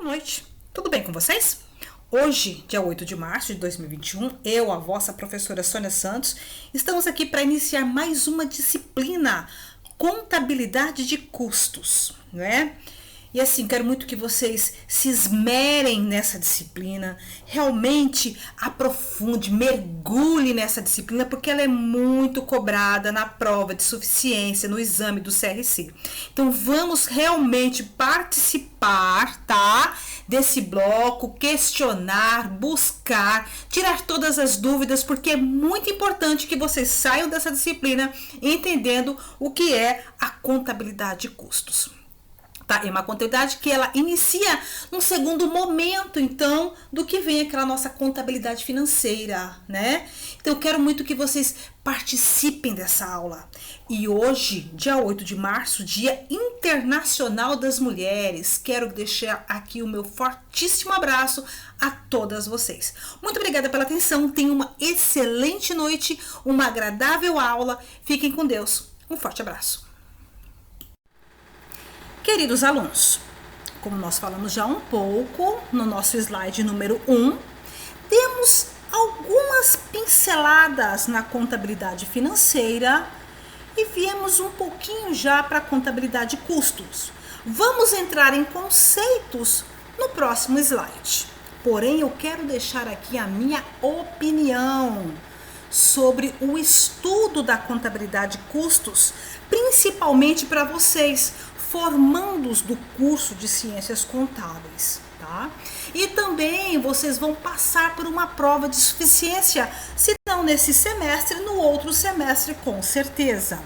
noite, tudo bem com vocês? Hoje, dia 8 de março de 2021, eu, a vossa professora Sônia Santos, estamos aqui para iniciar mais uma disciplina, contabilidade de custos, não é? E assim, quero muito que vocês se esmerem nessa disciplina, realmente aprofunde, mergulhe nessa disciplina, porque ela é muito cobrada na prova de suficiência, no exame do CRC. Então, vamos realmente participar, tá? Desse bloco, questionar, buscar, tirar todas as dúvidas, porque é muito importante que vocês saiam dessa disciplina entendendo o que é a contabilidade de custos. Tá? É uma contabilidade que ela inicia num segundo momento, então, do que vem aquela nossa contabilidade financeira, né? Então, eu quero muito que vocês participem dessa aula. E hoje, dia 8 de março, Dia Internacional das Mulheres, quero deixar aqui o meu fortíssimo abraço a todas vocês. Muito obrigada pela atenção, tenham uma excelente noite, uma agradável aula, fiquem com Deus. Um forte abraço. Queridos alunos, como nós falamos já um pouco no nosso slide número 1, temos algumas pinceladas na contabilidade financeira e viemos um pouquinho já para a contabilidade de custos. Vamos entrar em conceitos no próximo slide. Porém, eu quero deixar aqui a minha opinião sobre o estudo da contabilidade de custos, principalmente para vocês, formandos do curso de Ciências Contábeis, tá? E também vocês vão passar por uma prova de suficiência, se não nesse semestre, no outro semestre, com certeza.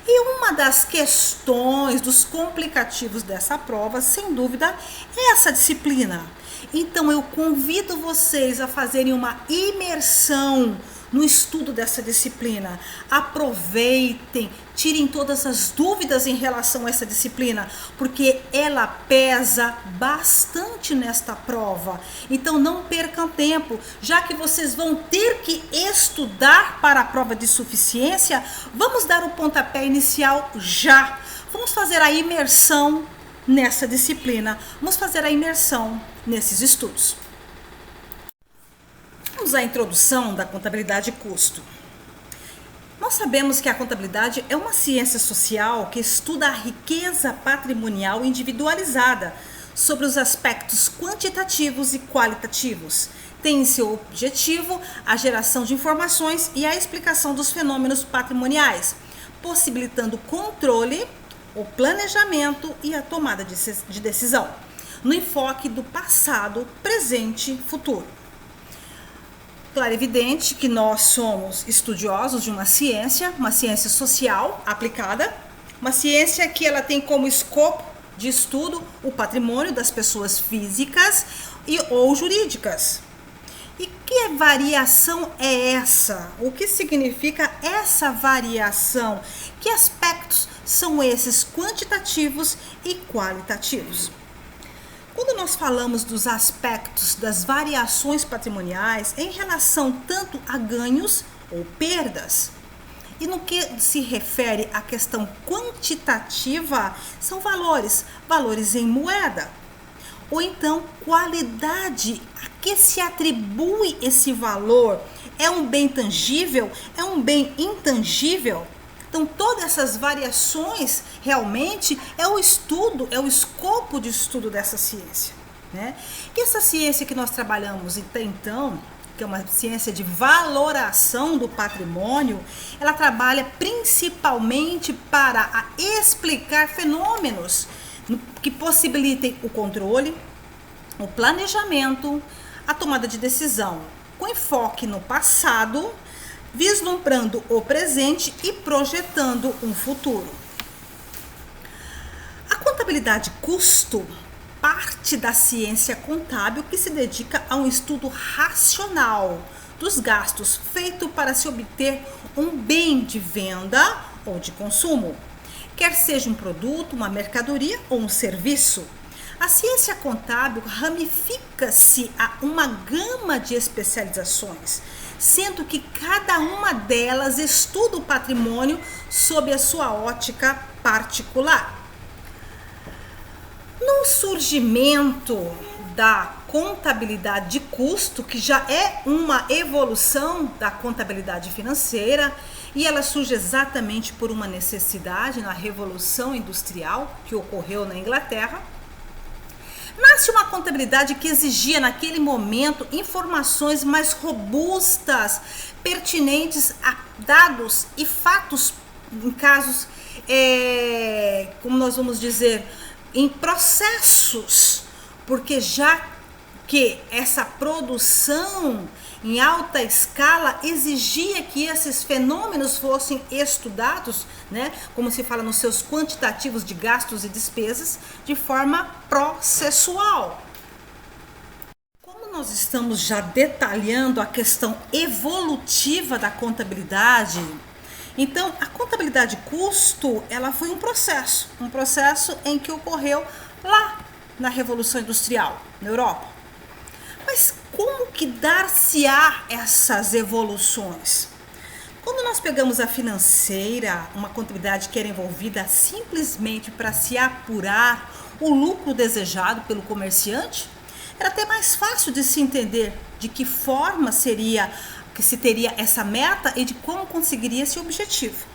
E uma das questões, dos complicativos dessa prova, sem dúvida, é essa disciplina. Então, eu convido vocês a fazerem uma imersão no estudo dessa disciplina. Aproveitem, tirem todas as dúvidas em relação a essa disciplina, porque ela pesa bastante nesta prova. Então não percam tempo, já que vocês vão ter que estudar para a prova de suficiência, vamos dar o pontapé inicial já. Vamos fazer a imersão nessa disciplina, vamos fazer a imersão nesses estudos. Vamos à introdução da contabilidade de custo. Nós sabemos que a contabilidade é uma ciência social que estuda a riqueza patrimonial individualizada sobre os aspectos quantitativos e qualitativos. Tem em seu objetivo a geração de informações e a explicação dos fenômenos patrimoniais, possibilitando o controle, o planejamento e a tomada de decisão, no enfoque do passado, presente e futuro. Claro, é evidente que nós somos estudiosos de uma ciência social aplicada, uma ciência que ela tem como escopo de estudo o patrimônio das pessoas físicas ou jurídicas. E que variação é essa? O que significa essa variação? Que aspectos são esses quantitativos e qualitativos? Quando nós falamos dos aspectos das variações patrimoniais em relação tanto a ganhos ou perdas, e no que se refere à questão quantitativa, são valores em moeda, ou então qualidade, a que se atribui esse valor? É um bem tangível? É um bem intangível? Então, todas essas variações realmente é o estudo, é o escopo de estudo dessa ciência, né? E essa ciência que nós trabalhamos até então, que é uma ciência de valoração do patrimônio, ela trabalha principalmente para explicar fenômenos que possibilitem o controle, o planejamento, a tomada de decisão, com enfoque no passado, vislumbrando o presente e projetando um futuro. A contabilidade custo parte da ciência contábil que se dedica a um estudo racional dos gastos feito para se obter um bem de venda ou de consumo, quer seja um produto, uma mercadoria ou um serviço. A ciência contábil ramifica-se a uma gama de especializações, sendo que cada uma delas estuda o patrimônio sob a sua ótica particular. No surgimento da contabilidade de custo, que já é uma evolução da contabilidade financeira, e ela surge exatamente por uma necessidade na Revolução Industrial que ocorreu na Inglaterra. Nasce uma contabilidade que exigia naquele momento informações mais robustas, pertinentes a dados e fatos em casos, como nós vamos dizer, em processos, porque já que essa produção em alta escala exigia que esses fenômenos fossem estudados, né, como se fala nos seus quantitativos de gastos e despesas, de forma processual. Como nós estamos já detalhando a questão evolutiva da contabilidade, então a contabilidade de custo, ela foi um processo em que ocorreu lá na Revolução Industrial, na Europa. Mas como que dar-se-á essas evoluções? Quando nós pegamos a financeira, uma contabilidade que era envolvida simplesmente para se apurar o lucro desejado pelo comerciante, era até mais fácil de se entender de que forma seria que se teria essa meta e de como conseguiria esse objetivo.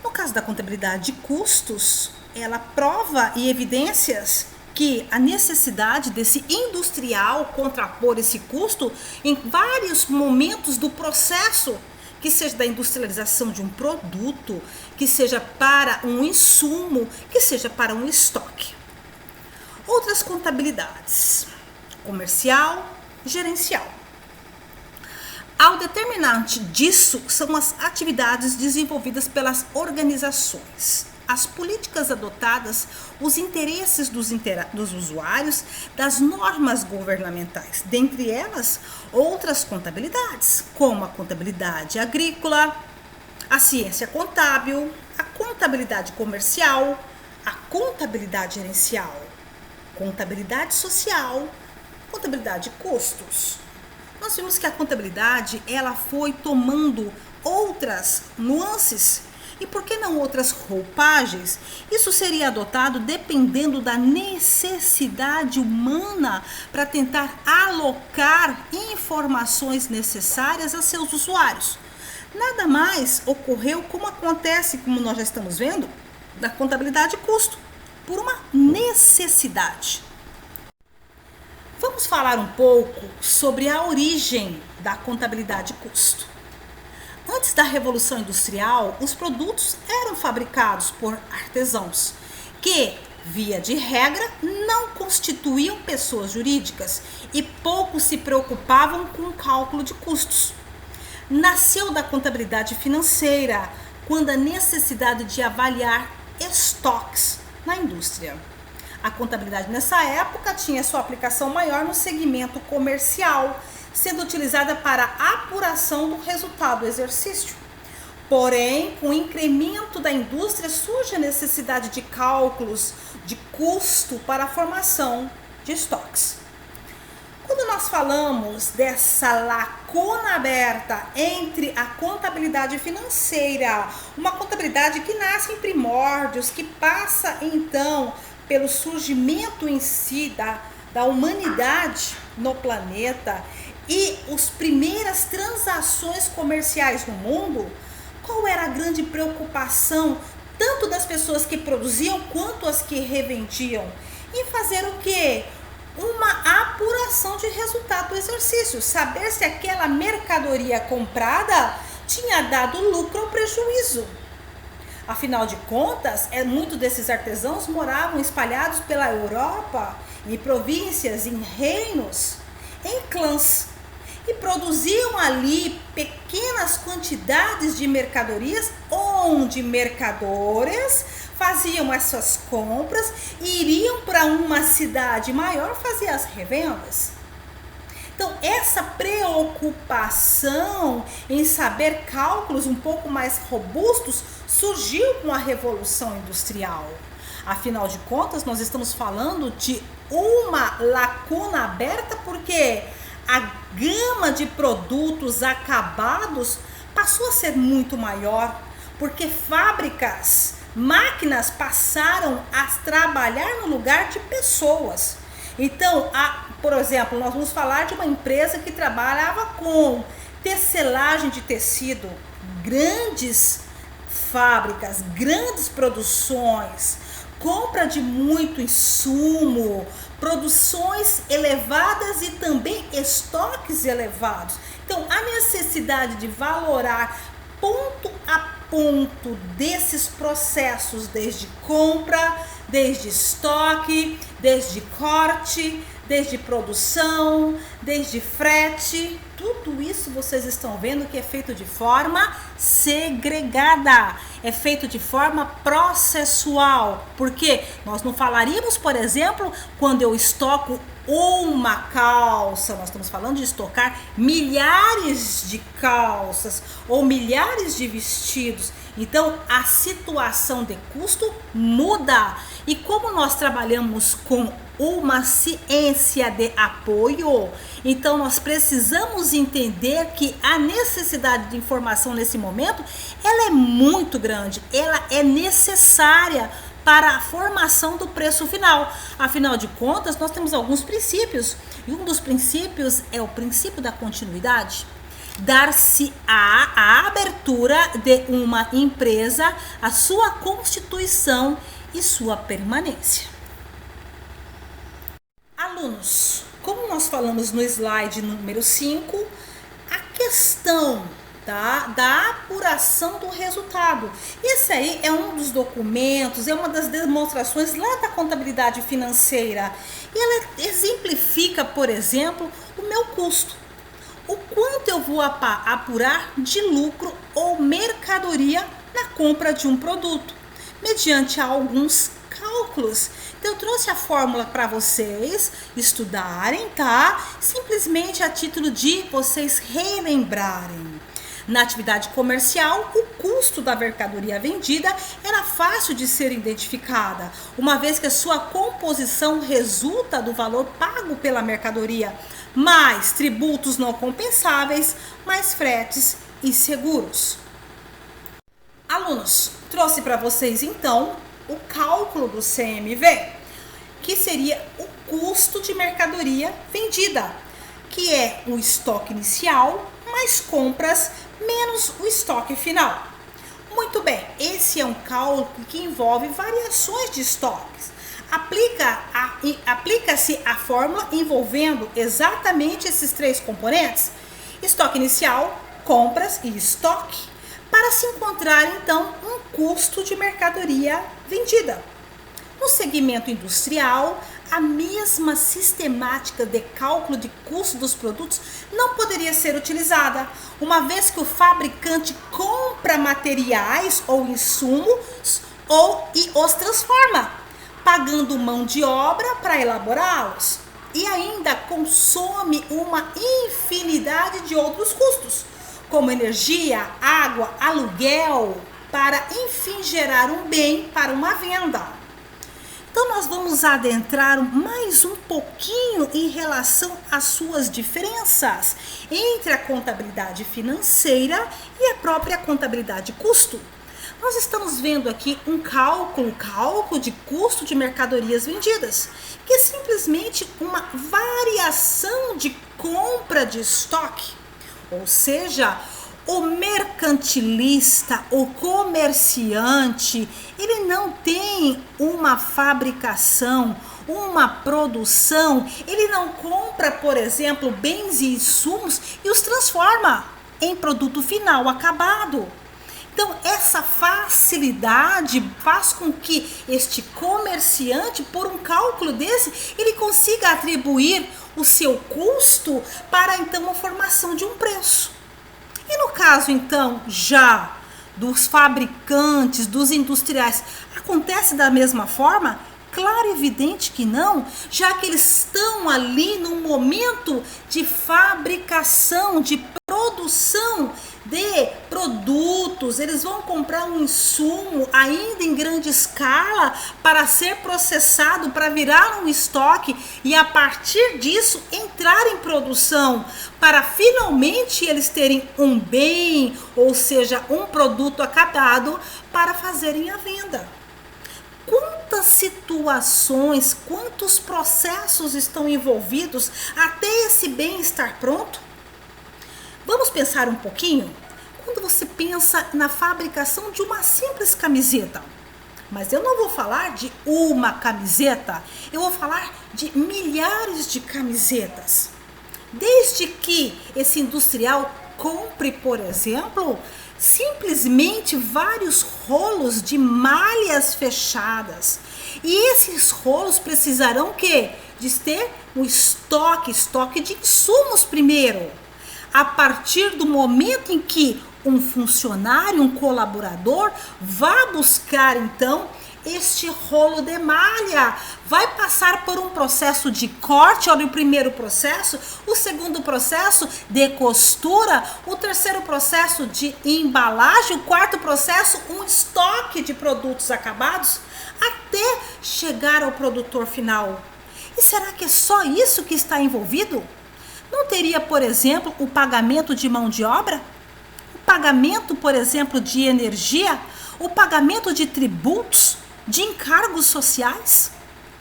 No caso da contabilidade de custos, ela prova e evidências que a necessidade desse industrial contrapor esse custo em vários momentos do processo, que seja da industrialização de um produto, que seja para um insumo, que seja para um estoque. Outras contabilidades: comercial, gerencial. Ao determinante disso são as atividades desenvolvidas pelas organizações, as políticas adotadas, os interesses dos usuários, das normas governamentais, dentre elas outras contabilidades, como a contabilidade agrícola, a ciência contábil, a contabilidade comercial, a contabilidade gerencial, contabilidade social, contabilidade de custos. Nós vimos que a contabilidade, ela foi tomando outras nuances e por que não outras roupagens? Isso seria adotado dependendo da necessidade humana para tentar alocar informações necessárias a seus usuários. Nada mais ocorreu como acontece, como nós já estamos vendo, da contabilidade de custo, por uma necessidade. Vamos falar um pouco sobre a origem da contabilidade de custo. Antes da Revolução Industrial, os produtos eram fabricados por artesãos, que, via de regra, não constituíam pessoas jurídicas e pouco se preocupavam com o cálculo de custos. Nasceu da contabilidade financeira, quando a necessidade de avaliar estoques na indústria. A contabilidade nessa época tinha sua aplicação maior no segmento comercial, sendo utilizada para a apuração do resultado do exercício. Porém, com o incremento da indústria, surge a necessidade de cálculos de custo para a formação de estoques. Quando nós falamos dessa lacuna aberta entre a contabilidade financeira, uma contabilidade que nasce em primórdios, que passa então pelo surgimento em si da humanidade no planeta e as primeiras transações comerciais no mundo, qual era a grande preocupação tanto das pessoas que produziam quanto as que revendiam? Em fazer o quê? Uma apuração de resultado do exercício, saber se aquela mercadoria comprada tinha dado lucro ou prejuízo. Afinal de contas, muitos desses artesãos moravam espalhados pela Europa, em províncias, em reinos, em clãs, e produziam ali pequenas quantidades de mercadorias, onde mercadores faziam essas compras e iriam para uma cidade maior fazer as revendas. Então, essa preocupação em saber cálculos um pouco mais robustos surgiu com a Revolução Industrial. Afinal de contas, nós estamos falando de uma lacuna aberta porque a gama de produtos acabados passou a ser muito maior, porque fábricas, máquinas passaram a trabalhar no lugar de pessoas. Então, por exemplo, nós vamos falar de uma empresa que trabalhava com tecelagem de tecido, grandes fábricas, grandes produções, compra de muito insumo, produções elevadas e também estoques elevados. Então, a necessidade de valorar ponto a ponto desses processos, desde compra, desde estoque, desde corte, desde produção, desde frete, tudo isso vocês estão vendo que é feito de forma segregada, é feito de forma processual, porque nós não falaríamos, por exemplo, quando eu estoco uma calça, nós estamos falando de estocar milhares de calças ou milhares de vestidos. Então a situação de custo muda, e como nós trabalhamos com uma ciência de apoio, então nós precisamos entender que a necessidade de informação nesse momento, ela é muito grande, ela é necessária para a formação do preço final. Afinal de contas, nós temos alguns princípios, e um dos princípios é o princípio da continuidade. Dar-se a abertura de uma empresa, a sua constituição e sua permanência. Alunos, como nós falamos no slide número 5, a questão da apuração do resultado. Esse aí é um dos documentos, é uma das demonstrações lá da contabilidade financeira. E ela exemplifica, por exemplo, o meu custo. O quanto eu vou apurar de lucro ou mercadoria na compra de um produto, mediante alguns cálculos. Então eu trouxe a fórmula para vocês estudarem, tá? Simplesmente a título de vocês relembrarem. Na atividade comercial, o custo da mercadoria vendida era fácil de ser identificada, uma vez que a sua composição resulta do valor pago pela mercadoria, mais tributos não compensáveis, mais fretes e seguros. Alunos, trouxe para vocês então o cálculo do CMV, que seria o custo de mercadoria vendida, que é o estoque inicial mais compras menos o estoque final. Muito bem, esse é um cálculo que envolve variações de estoques. Aplica-se a fórmula envolvendo exatamente esses três componentes: estoque inicial, compras e estoque, para se encontrar então um custo de mercadoria vendida. No segmento industrial, a mesma sistemática de cálculo de custo dos produtos não poderia ser utilizada, uma vez que o fabricante compra materiais ou insumos e os transforma, pagando mão de obra para elaborá-los, e ainda consome uma infinidade de outros custos, como energia, água, aluguel, para enfim gerar um bem para uma venda. Então nós vamos adentrar mais um pouquinho em relação às suas diferenças entre a contabilidade financeira e a própria contabilidade custo. Nós estamos vendo aqui um cálculo de custo de mercadorias vendidas, que é simplesmente uma variação de compra de estoque, ou seja, o mercantilista, o comerciante, ele não tem uma fabricação, uma produção, ele não compra, por exemplo, bens e insumos e os transforma em produto final acabado. Então, essa facilidade faz com que este comerciante, por um cálculo desse, ele consiga atribuir o seu custo para, então, a formação de um preço. E no caso, então, já dos fabricantes, dos industriais, acontece da mesma forma? Claro, evidente que não, já que eles estão ali no momento de fabricação, de produção de produtos. Eles vão comprar um insumo ainda em grande escala para ser processado, para virar um estoque e a partir disso entrar em produção, para finalmente eles terem um bem, ou seja, um produto acabado para fazerem a venda. Quantas quantas situações, quantos processos estão envolvidos até esse bem estar pronto? Vamos pensar um pouquinho? Quando você pensa na fabricação de uma simples camiseta, mas eu não vou falar de uma camiseta, eu vou falar de milhares de camisetas. Desde que esse industrial compre, por exemplo, simplesmente vários rolos de malhas fechadas. E esses rolos precisarão de ter um estoque de insumos primeiro. A partir do momento em que um funcionário, um colaborador, vá buscar então este rolo de malha, vai passar por um processo de corte, olha o primeiro processo, o segundo processo de costura, o terceiro processo de embalagem, o quarto processo, um estoque de produtos acabados, até chegar ao produtor final. E será que é só isso que está envolvido? Não teria, por exemplo, o pagamento de mão de obra? O pagamento, por exemplo, de energia? O pagamento de tributos? De encargos sociais?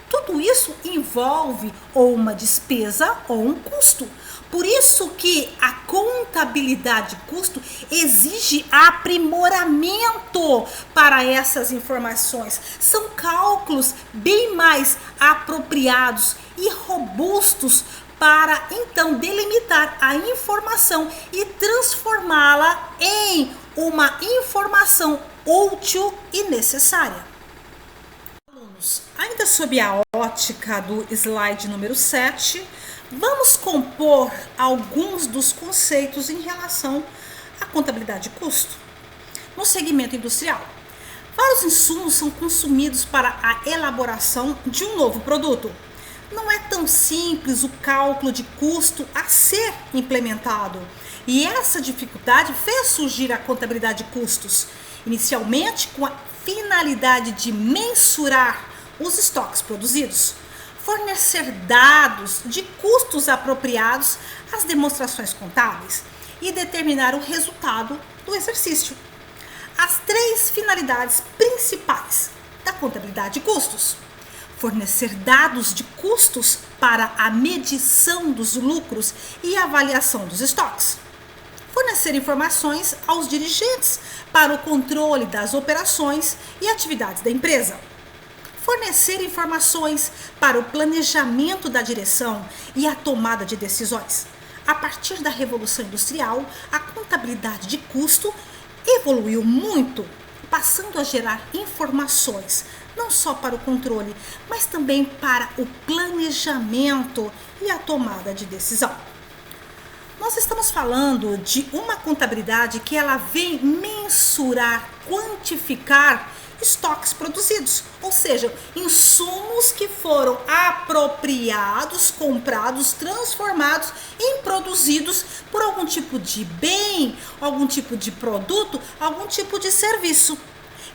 Tudo isso envolve ou uma despesa ou um custo. Por isso que a contabilidade de custo exige aprimoramento para essas informações. São cálculos bem mais apropriados e robustos para então delimitar a informação e transformá-la em uma informação útil e necessária. Ainda sob a ótica do slide número 7, vamos compor alguns dos conceitos em relação à contabilidade de custo. No segmento industrial, vários insumos são consumidos para a elaboração de um novo produto. Não é tão simples o cálculo de custo a ser implementado. E essa dificuldade fez surgir a contabilidade de custos, inicialmente com a finalidade de mensurar os estoques produzidos, fornecer dados de custos apropriados às demonstrações contábeis e determinar o resultado do exercício. As 3 finalidades principais da contabilidade de custos: fornecer dados de custos para a medição dos lucros e avaliação dos estoques, fornecer informações aos dirigentes para o controle das operações e atividades da empresa, fornecer informações para o planejamento da direção e a tomada de decisões. A partir da Revolução Industrial, a contabilidade de custo evoluiu muito, passando a gerar informações não só para o controle, mas também para o planejamento e a tomada de decisão. Nós estamos falando de uma contabilidade que ela vem mensurar, quantificar estoques produzidos, ou seja, insumos que foram apropriados, comprados, transformados em produzidos por algum tipo de bem, algum tipo de produto, algum tipo de serviço.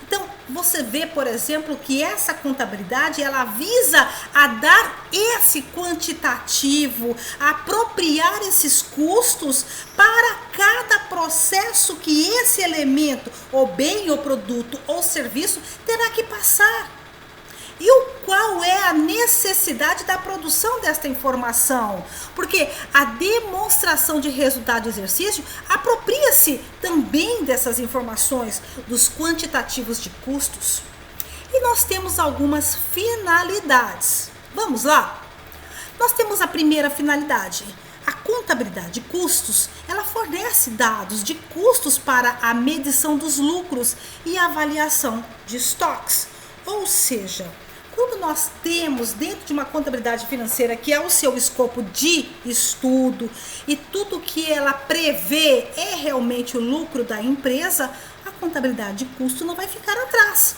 Então, você vê, por exemplo, que essa contabilidade, ela visa a dar esse quantitativo, a apropriar esses custos para cada processo que esse elemento, ou bem, ou produto, ou serviço, terá que passar. E qual é a necessidade da produção desta informação? Porque a demonstração de resultado do exercício apropria-se também dessas informações, dos quantitativos de custos. E nós temos algumas finalidades. Vamos lá? Nós temos a primeira finalidade. A contabilidade de custos, ela fornece dados de custos para a medição dos lucros e avaliação de estoques. Ou seja, quando nós temos dentro de uma contabilidade financeira, que é o seu escopo de estudo, e tudo que ela prevê é realmente o lucro da empresa, a contabilidade de custo não vai ficar atrás.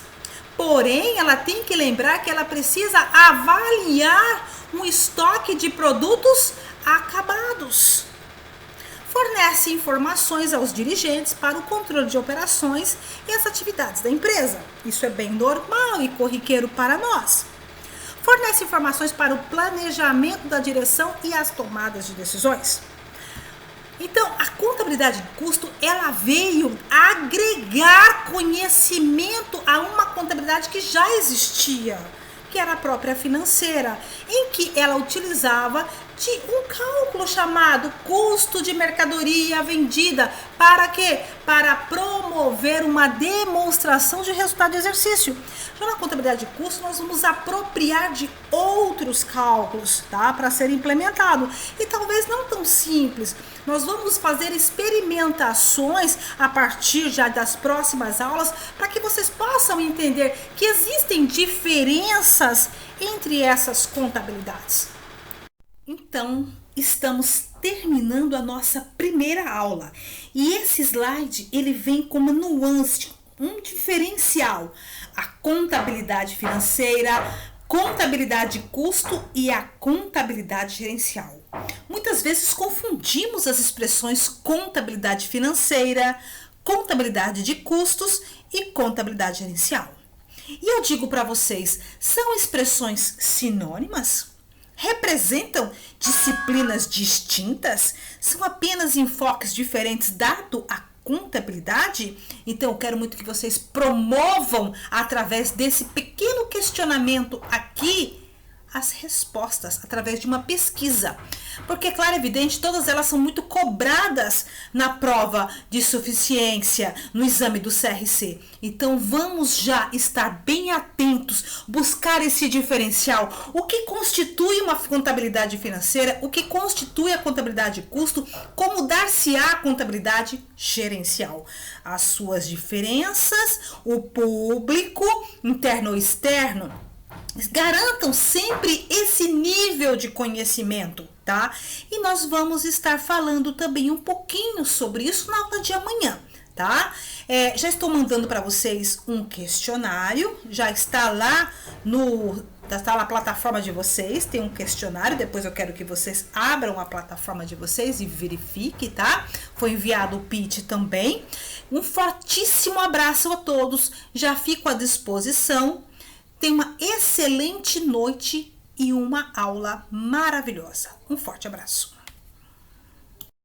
Porém, ela tem que lembrar que ela precisa avaliar um estoque de produtos acabados. Fornece informações aos dirigentes para o controle de operações e as atividades da empresa. Isso é bem normal e corriqueiro para nós. Fornece informações para o planejamento da direção e as tomadas de decisões. Então, a contabilidade de custo, ela veio agregar conhecimento a uma contabilidade que já existia, que era a própria financeira, em que ela utilizava de um cálculo chamado custo de mercadoria vendida. Para quê? Para promover uma demonstração de resultado de exercício. Já na contabilidade de custo, nós vamos apropriar de outros cálculos, tá? Para ser implementado. E talvez não tão simples. Nós vamos fazer experimentações a partir já das próximas aulas para que vocês possam entender que existem diferenças entre essas contabilidades. Então, estamos terminando a nossa primeira aula. E esse slide, ele vem com uma nuance, um diferencial. A contabilidade financeira, contabilidade de custo e a contabilidade gerencial. Muitas vezes confundimos as expressões contabilidade financeira, contabilidade de custos e contabilidade gerencial. E eu digo para vocês, são expressões sinônimas? Representam disciplinas distintas? São apenas enfoques diferentes dado a contabilidade? Então eu quero muito que vocês promovam através desse pequeno questionamento aqui as respostas através de uma pesquisa. Porque, claro, é evidente, todas elas são muito cobradas na prova de suficiência, no exame do CRC. Então, vamos já estar bem atentos, buscar esse diferencial. O que constitui uma contabilidade financeira, o que constitui a contabilidade de custo, como dar-se-á a contabilidade gerencial. As suas diferenças, o público, interno ou externo. Garantam sempre esse nível de conhecimento, tá? E nós vamos estar falando também um pouquinho sobre isso na aula de amanhã, tá? Já estou mandando para vocês um questionário, já está lá na plataforma de vocês, tem um questionário, depois eu quero que vocês abram a plataforma de vocês e verifiquem, tá? Foi enviado o pitch também. Um fortíssimo abraço a todos, já fico à disposição. Tenha uma excelente noite e uma aula maravilhosa. Um forte abraço.